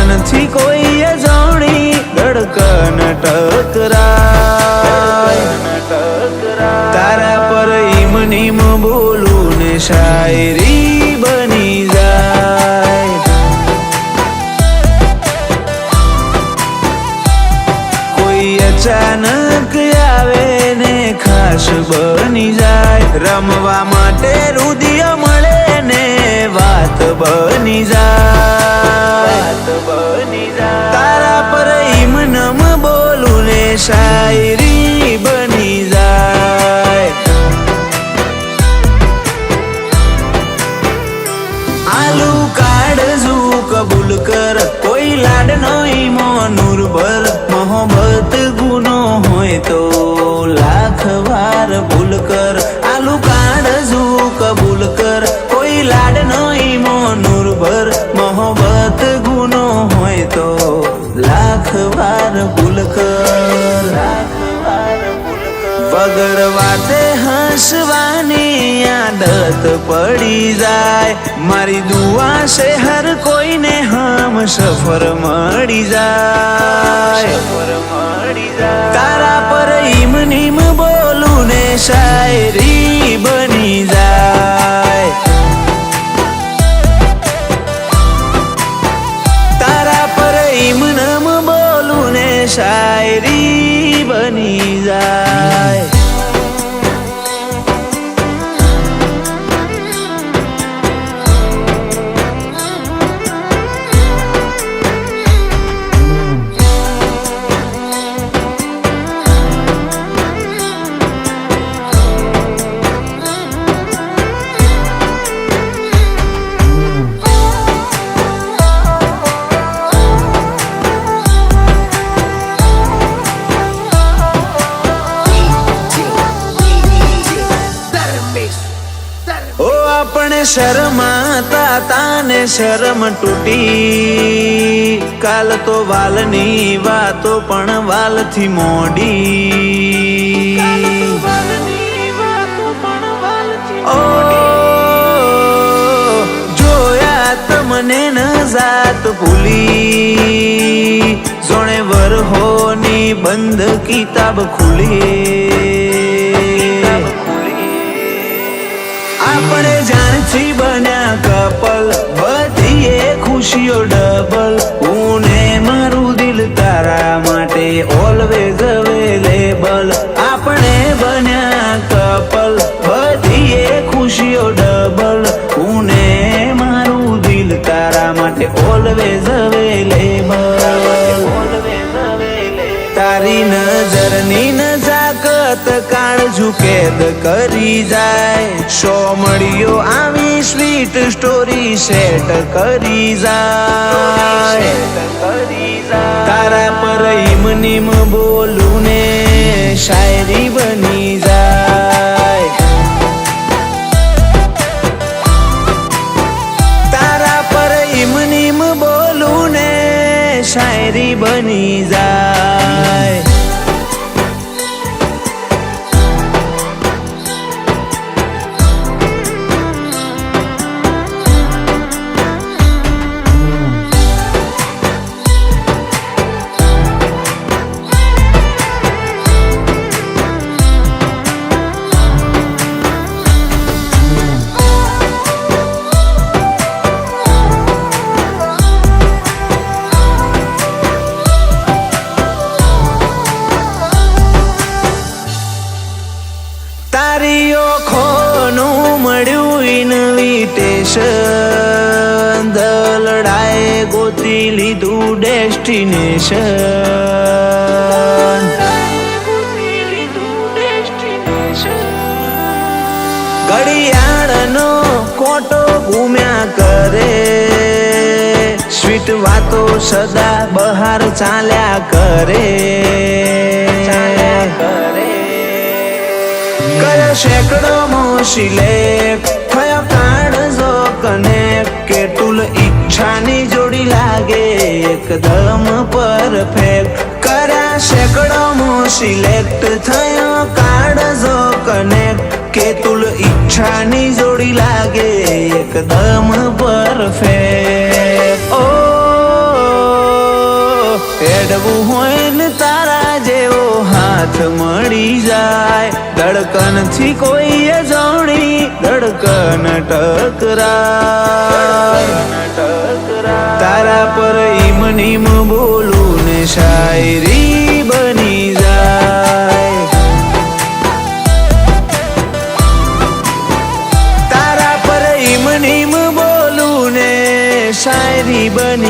નથી કોઈ અજાણી ધડકન ટકરાય તારા પર ઈમ નીમ બોલું ને શાયરી બની જાય કોઈ અચાનક આવે ને ખાસ બની જાય રમવા માટે રુદિય મળે ને વાત બની જાય તારા પર ઈમ નમ બોલું ને શાયરી બની જાય આલુ કાઢજુ કબૂલ કર કોઈ લાડ નો ઈમો નૂર ભર મોહબ્બત ગુનો હોય તો લાખ વાર ભૂલ કર આલુ કાઢજુ કબૂલ કર કોઈ લાડ નો ઈમો નૂર ભર મોહબ્બત ગુનો હોય તો લાખ વાર ભૂલ કર વગર વાતે હસવાની આદત પડી જાય મારી દુઆ છે હર કોઈને હમ સફર મળી જાય તારા પર ઈમ નીમ બોલું ને શાયરી બની જાય તારા પર ઈમ નમ બોલું ને શાયરી બની જાય આપણે શરમાતા તાને શરમ તૂટી કાલ તો વાલની વાતો પણ વાલથી મોડી ઓ જોયા તમને ન જાત ભૂલી જોણે વરહોની બંધ કિતાબ ખુલી આપણે જાણથી બન્યા કપલ બધીએ ખુશીઓ ડબલ હું ને મારું દિલ તારા માટે ઓલવેઝ અવેલેબલ આપણે બન્યા કપલ બધીએ ખુશીઓ ડબલ હું ને મારું દિલ તારા માટે ઓલવેઝ અવેલેબલ તારી નજરની નજાકત કાળજુ કેદ કરી જાય શો મળ્યો આવી સ્વીટ સ્ટોરી સેટ કરી જાય તારા પર ઈમ નીમ બોલું ને શાયરી બની જાય તારા પર ઈમ નીમ બોલું ને શાયરી બની જાય ગોતી લીધું ડેસ્ટિનેશન. ઘડિયાળનો કોટો ઘૂમ્યા કરે, સ્વીટ વાતો સદા બહાર ચાલ્યા કરે. કયો સેકડોમાં સિલેક્ટ થયો કાઢજો કનેક્ટ, કે ટુલ ઈચ્છાની જોડી લાગે એકદમ પરફેક્ટ. કર્યા સેકડોમાં સિલેક્ટ થયો કાઢજો કનેક્ટ, કે તુલ ઈચ્છાની જોડી લાગે એકદમ પરફેક્ટ. ઓ એડવું હોય ને તારા જેવો હાથ મળી જાય, ધડકનથી કોઈ જાણી ધડકન ટકરાય. તારા પર ઈમ નીમ બોલું ને શાયરી બની જાય. તારા પર ઈમ નીમ બોલું ને શાયરી બની